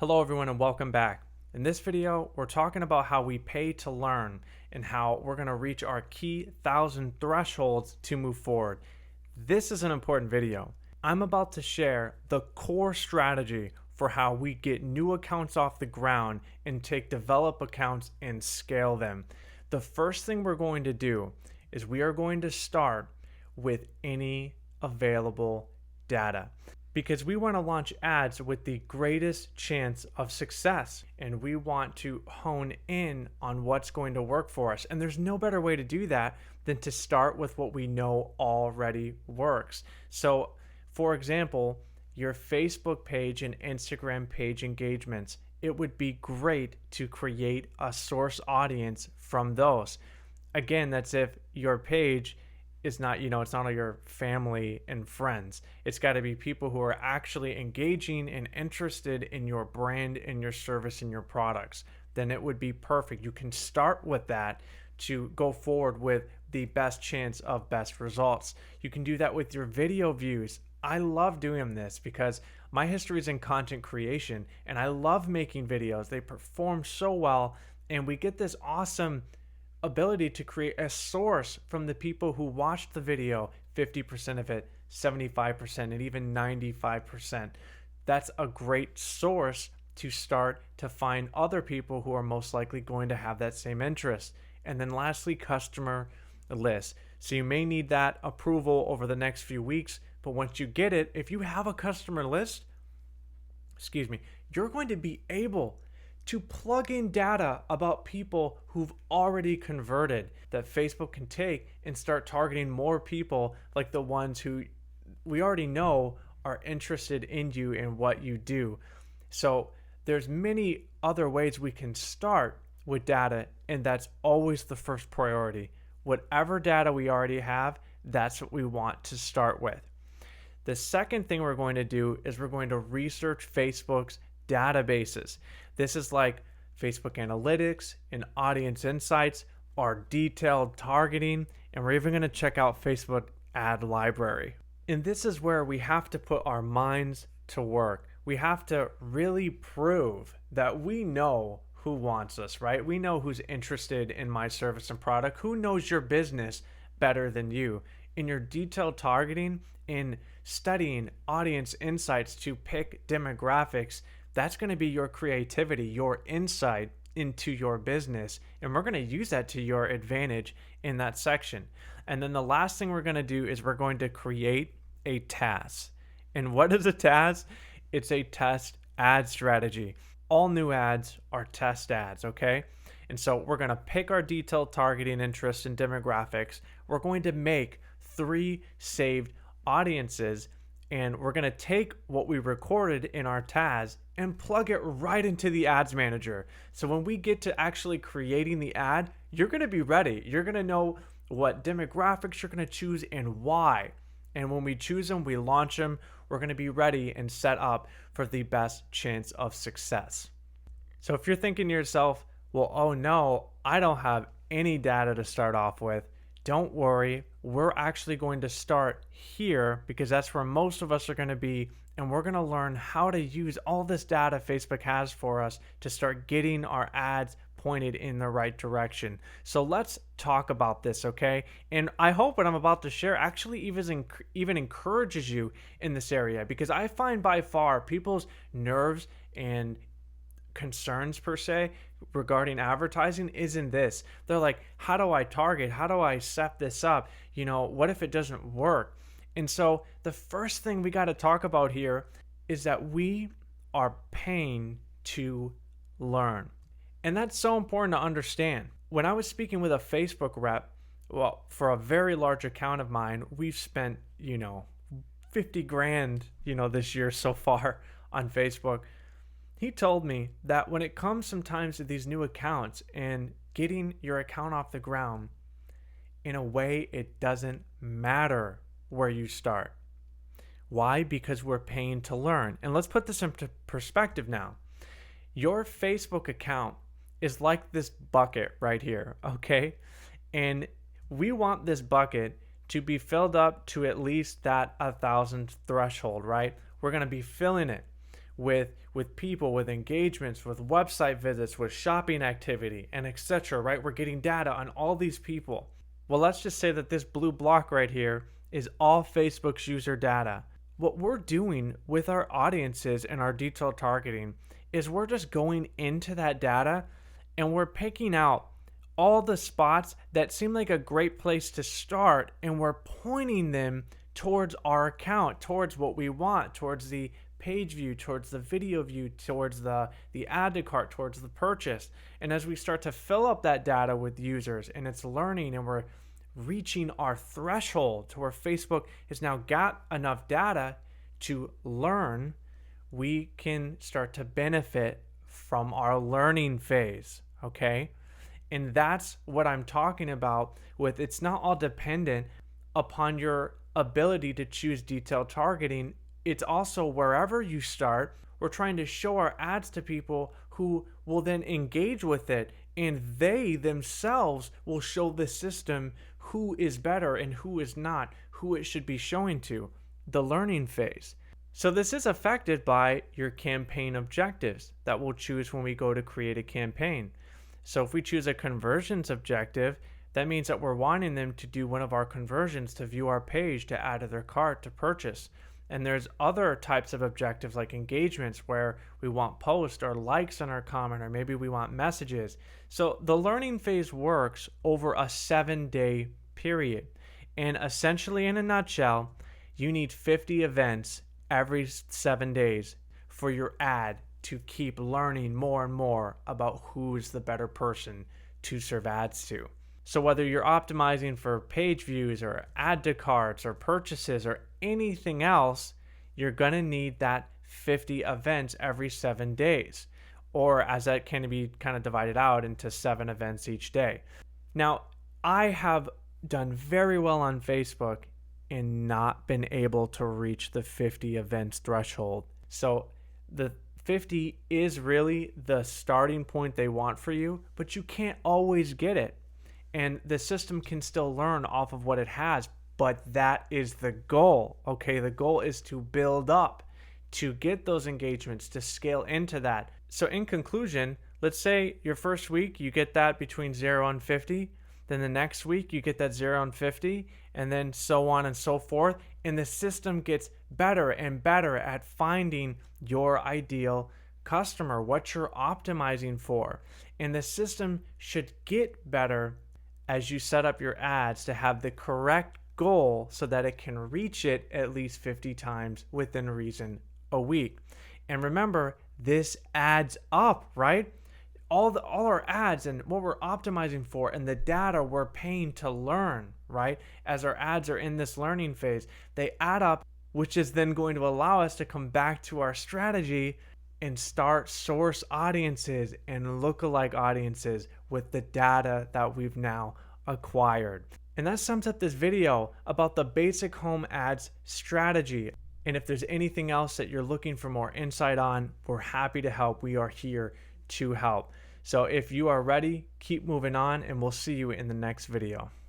Hello everyone and welcome back. In this video, we're talking about how we pay to learn and how we're going to reach our key 1,000 thresholds to move forward. This is an important video. I'm about to share the core strategy for how we get new accounts off the ground and take developed accounts and scale them. The first thing we're going to do is we are going to start with any available data, because we want to launch ads with the greatest chance of success and we want to hone in on what's going to work for us. And there's no better way to do that than to start with what we know already works. So, for example, your Facebook page and Instagram page engagements, it would be great to create a source audience from those. Again, that's if your page is not, it's not all your family and friends. It's got to be people who are actually engaging and interested in your brand and your service and your products. Then it would be perfect. You can start with that to go forward with the best chance of best results. You can do that with your video views. I love doing this because my history is in content creation and I love making videos. They perform so well and we get this awesome ability to create a source from the people who watched the video, 50% of it, 75%, and even 95%. That's a great source to start to find other people who are most likely going to have that same interest. And then lastly, customer list. So you may need that approval over the next few weeks, but once you get it, if you have a customer list, you're going to be able to plug in data about people who've already converted that Facebook can take and start targeting more people like the ones who we already know are interested in you and what you do. So there's many other ways we can start with data, and that's always the first priority. Whatever data we already have, that's what we want to start with. The second thing we're going to do is we're going to research Facebook's databases. This is like Facebook Analytics and Audience Insights, our detailed targeting, and we're even going to check out Facebook Ad Library. And this is where we have to put our minds to work. We have to really prove that we know who wants us, right? We know who's interested in my service and product, who knows your business better than you. In your detailed targeting, in studying audience insights to pick demographics, that's going to be your creativity, your insight into your business. And we're going to use that to your advantage in that section. And then the last thing we're going to do is we're going to create a TAS. And what is a TAS? It's a test ad strategy. All new ads are test ads, okay? And so we're going to pick our detailed targeting interests and demographics. We're going to make 3 saved audiences, and we're going to take what we recorded in our TAS and plug it right into the ads manager. So when we get to actually creating the ad, you're going to be ready. You're going to know what demographics you're going to choose and why. And when we choose them, we launch them, we're going to be ready and set up for the best chance of success. So if you're thinking to yourself, well, oh no, I don't have any data to start off with, don't worry. We're actually going to start here because that's where most of us are going to be, and we're going to learn how to use all this data Facebook has for us to start getting our ads pointed in the right direction. So let's talk about this, okay? And I hope what I'm about to share actually even encourages you in this area, because I find by far people's nerves and concerns per se regarding advertising isn't this. They're like, how do I target? How do I set this up? What if it doesn't work? And so the first thing we got to talk about here is that we are paying to learn. And that's so important to understand. When I was speaking with a Facebook rep, well, for a very large account of mine, we've spent, 50 grand, this year so far on Facebook. He told me that when it comes sometimes to these new accounts and getting your account off the ground, in a way, it doesn't matter where you start. Why? Because we're paying to learn. And let's put this into perspective now. Your Facebook account is like this bucket right here, okay? And we want this bucket to be filled up to at least that 1,000 threshold, right? We're going to be filling it with people, with engagements, with website visits, with shopping activity, and etc., right? We're getting data on all these people. Well, let's just say that this blue block right here is all Facebook's user data. What we're doing with our audiences and our detailed targeting is we're just going into that data and we're picking out all the spots that seem like a great place to start, and we're pointing them towards our account, towards what we want, towards the page view, towards the video view, towards the add to cart, towards the purchase. And as we start to fill up that data with users and it's learning, and we're reaching our threshold to where Facebook has now got enough data to learn, we can start to benefit from our learning phase, okay? And that's what I'm talking about with, it's not all dependent upon your ability to choose detailed targeting. It's also wherever you start, we're trying to show our ads to people who will then engage with it, and they themselves will show the system who is better and who is not, who it should be showing to, the learning phase. So this is affected by your campaign objectives that we'll choose when we go to create a campaign. So if we choose a conversions objective, that means that we're wanting them to do one of our conversions, to view our page, to add to their cart, to purchase. And there's other types of objectives like engagements where we want posts or likes on our comment, or maybe we want messages. So the learning phase works over a 7-day period. And essentially, in a nutshell, you need 50 events every 7 days for your ad to keep learning more and more about who's the better person to serve ads to. So whether you're optimizing for page views or add to carts or purchases or anything else, you're going to need that 50 events every 7 days, or as that can be kind of divided out into 7 events each day. Now, I have done very well on Facebook and not been able to reach the 50 events threshold. So the 50 is really the starting point they want for you, but you can't always get it. And the system can still learn off of what it has, but that is the goal, okay? The goal is to build up, to get those engagements, to scale into that. So in conclusion, let's say your first week, you get that between 0 and 50. Then the next week, you get that 0 and 50, and then so on and so forth. And the system gets better and better at finding your ideal customer, what you're optimizing for. And the system should get better as you set up your ads to have the correct goal so that it can reach it at least 50 times within reason a week. And remember, this adds up, right? All our ads and what we're optimizing for and the data we're paying to learn, right? As our ads are in this learning phase, they add up, which is then going to allow us to come back to our strategy and start source audiences and lookalike audiences with the data that we've now acquired. And that sums up this video about the basic home ads strategy. And if there's anything else that you're looking for more insight on, we're happy to help. We are here to help. So if you are ready, keep moving on, and we'll see you in the next video.